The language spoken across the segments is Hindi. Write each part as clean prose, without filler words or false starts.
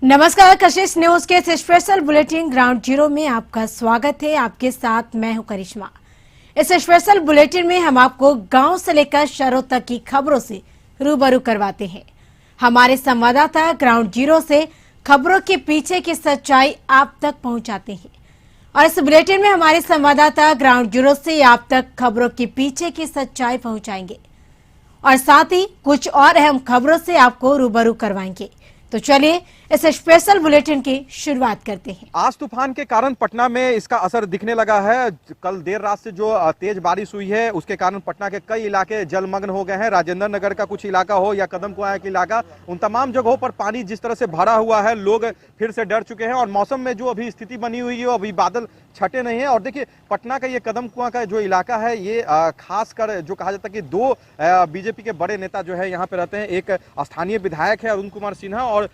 नमस्कार, कशिश न्यूज के इस स्पेशल बुलेटिन ग्राउंड जीरो में आपका स्वागत है। आपके साथ मैं हूं करिश्मा। इस स्पेशल बुलेटिन में हम आपको गांव से लेकर शहरों तक की खबरों से रूबरू करवाते हैं। हमारे संवाददाता ग्राउंड जीरो से खबरों के पीछे की सच्चाई आप तक पहुंचाते हैं और इस बुलेटिन में हमारे संवाददाता ग्राउंड जीरो से आप तक खबरों के पीछे की सच्चाई पहुंचाएंगे और साथ ही कुछ और अहम खबरों से आपको रूबरू करवाएंगे। तो चलिए इस स्पेशल बुलेटिन की शुरुआत करते हैं। आज तूफान के कारण पटना में इसका असर दिखने लगा है। कल देर रात से जो तेज बारिश हुई है उसके कारण पटना के कई इलाके जलमग्न हो गए हैं। राजेंद्र नगर का कुछ इलाका हो या कदम कुआं का इलाका, उन तमाम जगहों पर पानी जिस तरह से भरा हुआ है, लोग फिर से डर चुके हैं। और मौसम में जो अभी स्थिति बनी हुई है, अभी बादल छटे नहीं है। और देखिए, पटना का ये कदम कुआं का जो इलाका है, ये खासकर जो कहा जाता है कि दो बीजेपी के बड़े नेता जो है यहाँ पे रहते हैं। एक स्थानीय विधायक है अरुण कुमार सिन्हा, और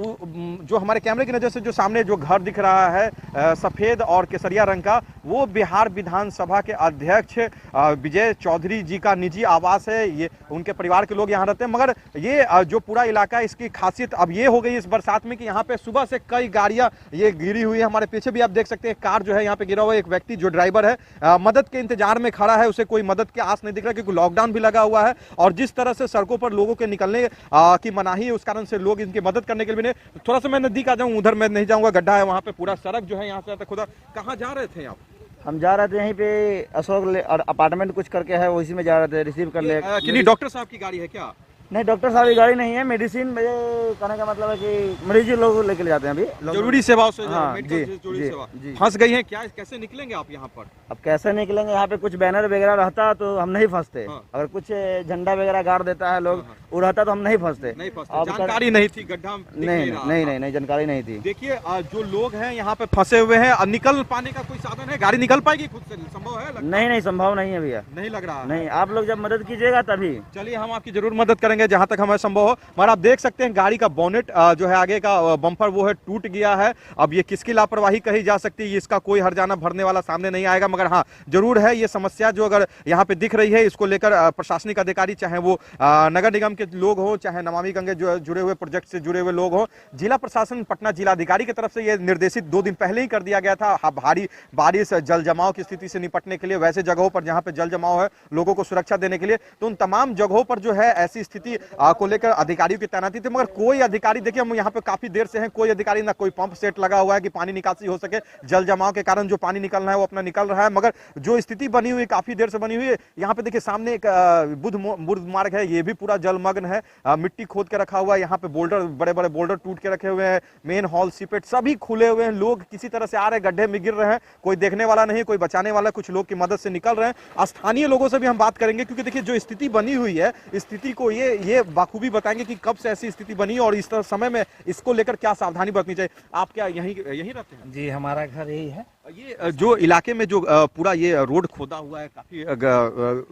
जो हमारे कैमरे की नजर से जो सामने जो घर दिख रहा है सफेद और केसरिया रंग का, वो बिहार विधानसभा के अध्यक्ष विजय चौधरी जी का निजी आवास है। ये उनके परिवार के लोग यहाँ रहते हैं। मगर ये जो पूरा इलाका है, इसकी खासियत अब ये हो गई इस बरसात में कि यहाँ पे सुबह से कई गाड़ियां ये गिरी हुई है। हमारे पीछे भी आप देख सकते हैं कार जो है यहाँ पे गिरा हुआ है। एक व्यक्ति जो ड्राइवर है मदद के इंतजार में खड़ा है, उसे कोई मदद की आस नहीं दिख रहा, क्योंकि लॉकडाउन भी लगा हुआ है। और जिस तरह से सड़कों पर लोगों के निकलने की मनाही है, उस कारण से लोग इनकी मदद करने के लिए थोड़ा सा मैं नजदीक आ जाऊं। उधर मैं नहीं जाऊंगा, गड्ढा है वहां पे पूरा। सड़क जो है यहाँ से खुदा। कहाँ जा रहे थे आप? हम जा रहे थे यहीं पे अशोक अपार्टमेंट कुछ करके है, उसी में जा रहे थे रिसीव कर ले। किन्हीं डॉक्टर साहब की गाड़ी है क्या? नहीं, डॉक्टर साहब की गाड़ी नहीं है। मेडिसिन मेरे कहने का मतलब है कि मरीज लोग लेके जाते हैं अभी जरूरी सेवाओं से। हाँ, जी। फंस गई हैं क्या? कैसे निकलेंगे आप यहाँ पर? अब कैसे निकलेंगे? यहाँ पे कुछ बैनर वगैरह रहता तो हम नहीं फंसते। हाँ। अगर कुछ झंडा वगैरह गाड़ देता है लोग, वो रहता तो हम नहीं फंसते। जानकारी नहीं थी, गड्ढा नहीं, जानकारी नहीं थी। देखिए, जो लोग हैं यहाँ पे फंसे हुए हैं, निकल पाने का कोई साधन है? गाड़ी निकल पाएगी खुद से? संभव है? नहीं, संभव नहीं है भैया। नहीं लग रहा? नहीं, आप लोग जब मदद कीजिएगा तभी। चलिए, हम आपकी जरूर मदद करेंगे जहां तक हमें संभव हो। मगर आप देख सकते हैं गाड़ी का बोनेट जो है, आगे का बम्पर वो है, टूट गया है। अब ये किसकी लापरवाही कही जा सकती है, इसका कोई हर्जाना भरने वाला सामने नहीं आएगा। मगर हाँ, जरूर है ये समस्या जो अगर यहाँ पे दिख रही है, इसको लेकर प्रशासनिक अधिकारी, चाहे वो नगर निगम के लोग हो, चाहे नमामि गंगे जो जुड़े हुए प्रोजेक्ट से जुड़े हुए लोग हो, जिला प्रशासन पटना जिलाधिकारी की तरफ से ये निर्देशित 2 दिन पहले ही कर दिया गया था। भारी बारिश, जल जमाव की स्थिति से निपटने के लिए, वैसे जगहों पर जहां पे जल जमाव है, लोगों को सुरक्षा देने के लिए, तो उन तमाम जगहों पर जो है ऐसी स्थिति को लेकर अधिकारियों की तैनाती थी। मगर कोई अधिकारी, देखिए हम यहाँ पे काफी देर से हैं, कोई अधिकारी ना कोई पंप सेट लगा हुआ है कि पानी निकासी हो सके। जल जमाव के कारण जो पानी निकलना है वो अपना निकल रहा है। मगर जो स्थिति बनी हुई, काफी देर से बनी हुई है। यहाँ पे देखिए सामने एक बुद्ध मार्ग है, ये भी पूरा जलमग्न है। मिट्टी खोद के रखा हुआ है। यहाँ पे बोल्डर, बड़े बड़े बोल्डर टूट के रखे हुए हैं। मेन हॉल, सीपेट सभी खुले हुए हैं। लोग किसी तरह से आ रहे हैं, गड्ढे में गिर रहे हैं। कोई देखने वाला नहीं, कोई बचाने वाला। कुछ लोग की मदद से निकल रहे हैं। स्थानीय लोगों से भी हम बात करेंगे, क्योंकि देखिए जो स्थिति बनी हुई है, स्थिति को ये बाखूबी बताएंगे कि कब से ऐसी स्थिति बनी और इस तरह समय में इसको लेकर क्या सावधानी बरतनी चाहिए। आप क्या यहीं रहते हैं? जी, हमारा घर यही है। ये जो इलाके में जो पूरा ये रोड खोदा हुआ है, काफी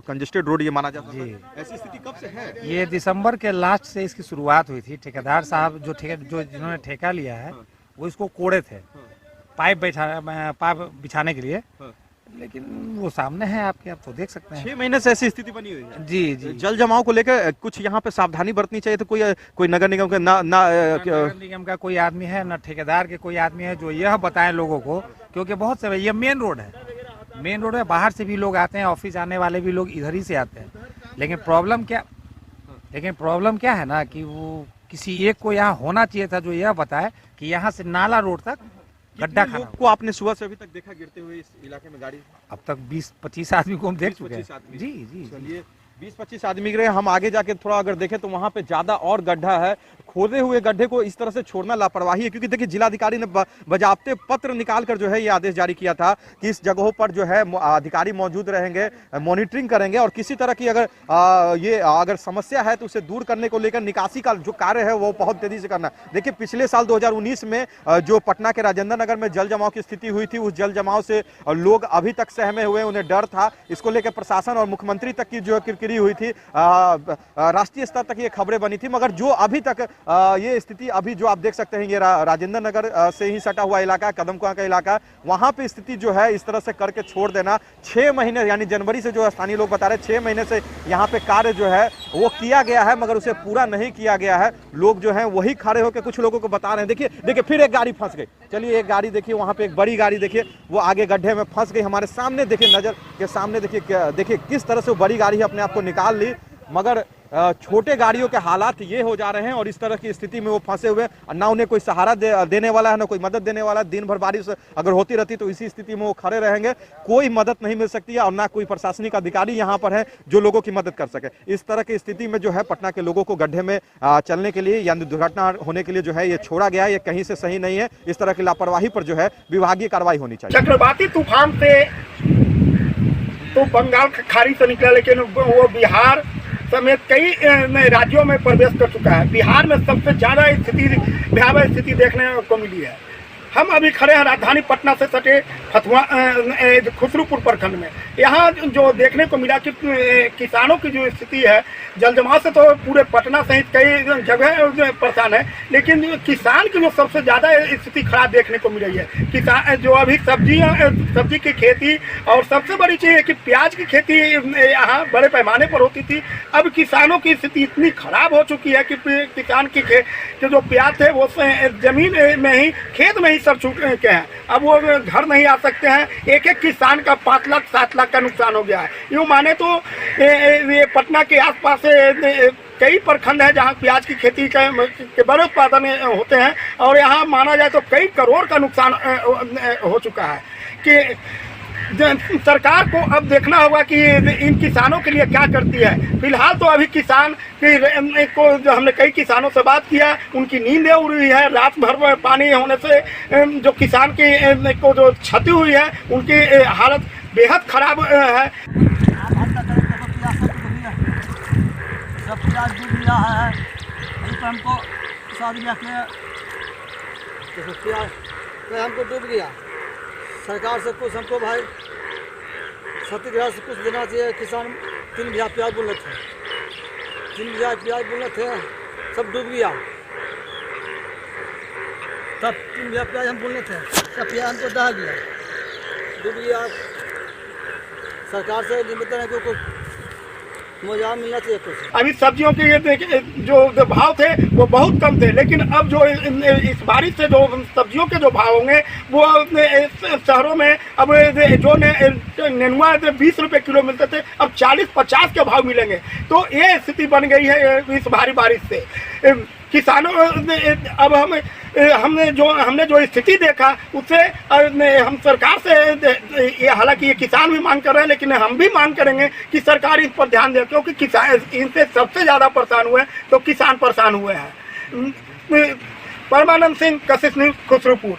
कंजेस्टेड रोड ये माना जाता है, ऐसी स्थिति कब से है? ये दिसंबर के लास्ट से इसकी शुरुआत हुई थी। ठेकेदार साहब जो जिन्होंने ठेका लिया है, वो इसको कोड़े थे पाइप बिछाने के लिए। लेकिन वो सामने है आपके, आप तो देख सकते हैं। 6 महीने से ऐसी स्थिति बनी हुई है। जी। जल जमाव को लेकर कुछ यहाँ पे सावधानी बरतनी चाहिए। तो कोई नगर निगम का नगर निगम का कोई आदमी है, न ठेकेदार के कोई आदमी है जो यह बताए लोगों को, क्योंकि बहुत से ये मेन रोड है। मेन रोड है, बाहर से भी लोग आते हैं, ऑफिस आने वाले भी लोग इधर ही से आते हैं। लेकिन प्रॉब्लम क्या है ना, कि वो किसी एक को यहाँ होना चाहिए था जो यह बताए कि यहाँ से नाला रोड तक गड्ढा खाना को आपने सुबह से अभी तक देखा गिरते हुए इस इलाके में गाड़ी? अब तक 20-25 आदमी को हम देख चुके हैं। जी। चलिए, 20-25 आदमी गिरे। हम आगे जाके थोड़ा अगर देखें तो वहां पे ज्यादा और गड्ढा है। खोदे हुए गड्ढे को इस तरह से छोड़ना लापरवाही है, क्योंकि देखिए जिलाधिकारी ने बजाबते पत्र निकालकर जो है ये आदेश जारी किया था कि इस जगहों पर जो है अधिकारी मौजूद रहेंगे, मॉनिटरिंग करेंगे, और किसी तरह की अगर समस्या है तो उसे दूर करने को लेकर निकासी का जो कार्य है वो बहुत तेजी से करना। देखिए, पिछले साल 2019 में जो पटना के राजेंद्र नगर में जल जमाव की स्थिति हुई थी, उस जल जमाव से लोग अभी तक सहमे हुए, उन्हें डर था। इसको लेकर प्रशासन और मुख्यमंत्री तक की जो किरकिरी बिगड़ी हुई थी, राष्ट्रीय स्तर तक ये खबरें बनी थी। मगर जो अभी तक ये स्थिति, अभी जो आप देख सकते हैं ये राजेंद्र नगर से ही सटा हुआ इलाका, कदमकुआं का इलाका, वहां पे स्थिति जो है इस तरह से करके छोड़ देना। 6 महीने यानी जनवरी से जो स्थानीय लोग बता रहे हैं 6 महीने से यहाँ पे कार्य जो है वो किया गया है मगर उसे पूरा नहीं किया गया है। लोग जो हैं वही खड़े होकर कुछ लोगों को बता रहे हैं। देखिए फिर एक गाड़ी फंस गई। चलिए एक गाड़ी देखिए, वहां पे एक बड़ी गाड़ी देखिए वो आगे गड्ढे में फंस गई। हमारे सामने देखिए, नजर के सामने देखिए किस तरह से वो बड़ी गाड़ी अपने आप को निकाल ली। मगर छोटे गाड़ियों के हालात ये हो जा रहे हैं और इस तरह की स्थिति में वो फंसे हुए, ना उन्हें कोई सहारा देने वाला है, ना कोई मदद देने वाला है। दिन भर बारिश अगर होती रहती तो इसी स्थिति में वो खड़े रहेंगे, कोई मदद नहीं मिल सकती है और ना कोई प्रशासनिक अधिकारी यहाँ पर है जो लोगों की मदद कर सके। इस तरह की स्थिति में जो है पटना के लोगों को गड्ढे में चलने के लिए यानी दुर्घटना होने के लिए जो है ये छोड़ा गया है, ये कहीं से सही नहीं है। इस तरह की लापरवाही पर जो है विभागीय कार्रवाई होनी चाहिए। चक्रवाती तूफान से तो बंगाल की खाड़ी से निकला, लेकिन वो बिहार समेत कई राज्यों में प्रवेश कर चुका है। बिहार में सबसे ज़्यादा स्थिति भयावह स्थिति देखने को मिली है। हम अभी खड़े हैं राजधानी पटना से सटे खुसरूपुर प्रखंड में। यहाँ जो देखने को मिला कि किसानों की जो स्थिति है, जलजमाव से तो पूरे पटना सहित कई जगह परेशान है, लेकिन किसान की जो सबसे ज़्यादा स्थिति खराब देखने को मिल रही है। किसान जो अभी सब्जी की खेती और सबसे बड़ी चीज़ है कि प्याज की खेती यहाँ बड़े पैमाने पर होती थी। अब किसानों की स्थिति इतनी खराब हो चुकी है कि किसान की जो प्याज थे वो जमीन में ही, खेत में ही सड़ चुके हैं। अब वो घर नहीं आ सकते हैं। एक एक किसान का 5 लाख 7 लाख का नुकसान हो गया है। यूँ माने तो ये पटना के आसपास कई प्रखंड हैं जहाँ प्याज की खेती के बड़े उत्पादन होते हैं और यहाँ माना जाए तो कई करोड़ का नुकसान हो चुका है। कि सरकार को अब देखना होगा कि इन किसानों के लिए क्या करती है। फिलहाल तो अभी किसान को जो हमने कई किसानों से बात किया, उनकी नींद उड़ रही है। रात भर पानी होने से जो किसान की को जो क्षति हुई है उनकी हालत बेहद खराब है। सब प्याज डूब गया है। वहीं पर हमको प्याज हमको डूब गया। सरकार से कुछ हमको भाई क्षतिग्रस्त से कुछ देना चाहिए। किसान 3 बीघा प्याज बोले थे, 3 बीघा प्याज बोले थे, सब डूब गया। तब 3 बीघा प्याज हम बोले थे, सब प्याज हमको दह गया, डूब गया। सरकार से निवेदन है कि मुआवजा मिलना चाहिए कुछ। अभी सब्जियों के जो भाव थे वो बहुत कम थे, लेकिन अब जो इस बारिश से जो सब्जियों के जो भाव होंगे वो शहरों में अब जो नेनुआ 20 रुपये किलो मिलते थे अब 40-50 के भाव मिलेंगे। तो ये स्थिति बन गई है इस भारी बारिश से। किसानों अब हमने जो स्थिति देखा उससे हम सरकार से ये, हालांकि ये किसान भी मांग कर रहे हैं, लेकिन हम भी मांग करेंगे कि सरकार इस पर ध्यान दे, क्योंकि किसान इनसे सबसे ज़्यादा परेशान हुए हैं तो किसान परेशान हुए हैं। परमानंद सिंह, कशिश न्यूज़, खुसरूपुर।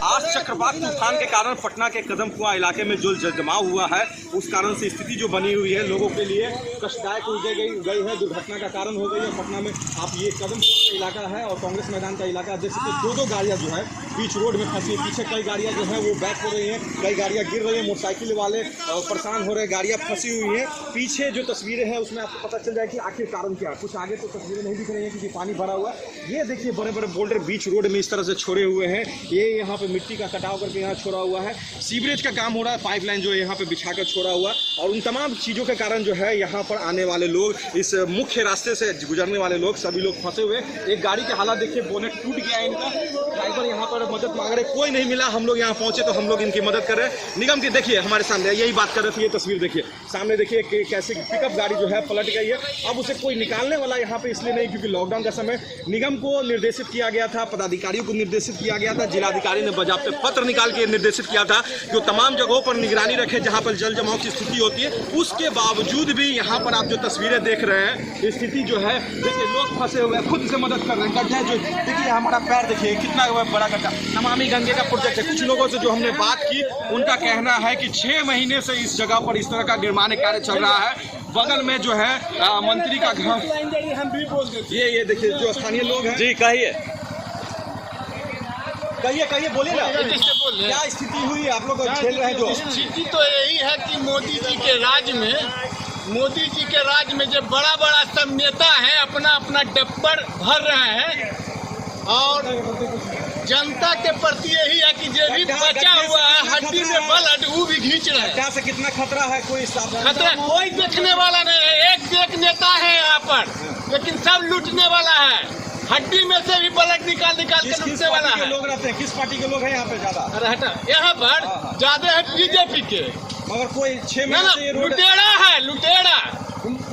आज चक्रवात तूफान के कारण पटना के कदमकुआं इलाके में जो जलजमाव हुआ है उस कारण से स्थिति जो बनी हुई है लोगों के लिए कष्टदायक हो गई है, दुर्घटना का कारण हो गई है। पटना में आप ये कदमकुआं का इलाका है और कांग्रेस मैदान का इलाका, जैसे कि 2-2 गाड़ियां जो है बीच रोड में फंसी, पीछे कई गाड़ियां जो है वो बैक हो रही हैं, कई गाड़ियां गिर रही हैं, मोटरसाइकिल वाले परेशान हो रहे हैं, गाड़ियां फंसी हुई हैं। पीछे जो तस्वीरें हैं उसमें आपको पता चल जाए कि आखिर कारण क्या है। कुछ आगे तो तस्वीरें नहीं दिख रही है क्योंकि पानी भरा हुआ है। ये देखिए बड़े बड़े बोल्डर बीच रोड में इस तरह से छोड़े हुए हैं। ये यहाँ पे मिट्टी का कटाव करके यहाँ छोड़ा हुआ है, सीवरेज का काम हो रहा है, पाइपलाइन जो है यहाँ पे बिछाकर छोड़ा हुआ है। और उन तमाम चीज़ों के कारण जो है यहाँ पर आने वाले लोग, इस मुख्य रास्ते से गुजरने वाले लोग, सभी लोग फंसे हुए। एक गाड़ी के हालात देखिए, बोनेट टूट गया है इनका, ड्राइवर यहाँ पर मदद मांग रहे, कोई नहीं मिला। हम लोग यहाँ पहुंचे तो हम लोग इनकी मदद कर रहे हैं। निगम की देखिए हमारे सामने यही बात कर रहे थे, ये तस्वीर देखिए सामने देखिए कि कैसे पिकअप गाड़ी जो है पलट गई है। अब उसे कोई निकालने वाला यहाँ पे इसलिए नहीं क्योंकि लॉकडाउन का समय निगम को निर्देशित किया गया था, पदाधिकारियों को निर्देशित किया गया था, जिलाधिकारी ने बाकायदे पत्र निकाल के निर्देशित किया था कि तमाम जगहों पर निगरानी रखे जहां पर जल जमाव की स्थिति होती है। उसके बावजूद भी यहाँ पर आप जो तस्वीरें देख रहे हैं, स्थिति जो है देखिए, लोग फंसे हुए हैं, खुद से मदद कर रहे हैं। गड्ढे जो देखिए, हमारा पैर देखिए कितना बड़ा गड्ढा। नमामि गंगे का प्रोजेक्ट है। कुछ लोगों से जो हमने बात की उनका कहना है कि 6 महीने से इस जगह पर इस तरह का निर्माण कार्य चल रहा है। बगल में जो है मंत्री का घर, ये देखिए जो स्थानीय लोग हैं। जी कहिए बोलिए ना, क्या स्थिति हुई है आप लोग झेल रहे हैं? जो स्थिति तो यही है कि मोदी जी के राज में मोदी जी के राज में जो बड़ा बड़ा सब नेता है अपना अपना डब्बर भर रहे हैं और जनता के प्रति यही है कि जो भी बचा हुआ है हड्डी में ब्लड वो भी खींच रहे हैं। से कितना खतरा है कोई खतरा कोई देखने वाला नहीं है, एक से एक नेता है यहाँ पर, लेकिन सब लूटने वाला है। हड्डी में से भी ब्लड निकाल के लूटने वाला है। लोग रहते हैं, किस पार्टी के लोग हैं यहाँ पे ज्यादा? यहाँ पर ज्यादा है बीजेपी के, मगर कोई 6 महीने से ये रोड लुटेरा है, लुटेरा।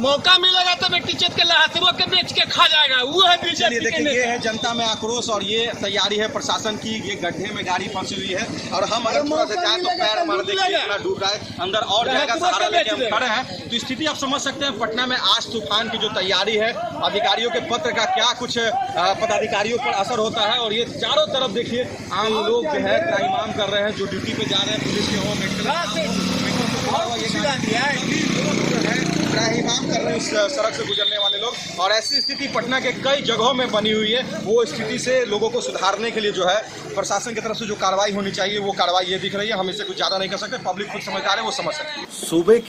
मौका मिलेगा तो बेटी चेत के लहासबो के बेच के खा जाएगा, वो है बीजेपी के देखिए, ये नेता। है जनता में आक्रोश और ये तैयारी है प्रशासन की। ये गड्ढे में गाड़ी फंसी हुई है और हम अगर थोड़ा सा जाए तो पैर हमारा देखिए इतना डूब रहा है, अंदर और जगह सहारा लेके हम खड़े हैं। तो स्थिति आप समझ सकते हैं पटना में आज तूफान की जो तैयारी है, अधिकारियों के पत्र का क्या कुछ पदाधिकारियों पर असर होता है। और ये चारों तरफ देखिए आम लोग जो है त्राहिमाम कर रहे हैं, जो ड्यूटी पे जा रहे हैं, पुलिस के हो, त्राहिमाम कर रहे हैं इस सड़क से गुजरने वाले लोग। और ऐसी स्थिति पटना के कई जगहों में बनी हुई है। वो स्थिति से लोगों को सुधारने के लिए जो है प्रशासन की तरफ से जो कार्रवाई होनी चाहिए वो कार्रवाई ये दिख रही है। हम इससे कुछ ज़्यादा नहीं कर सकते, पब्लिक खुद समझदार है, वो समझ सकते हैं। सुबह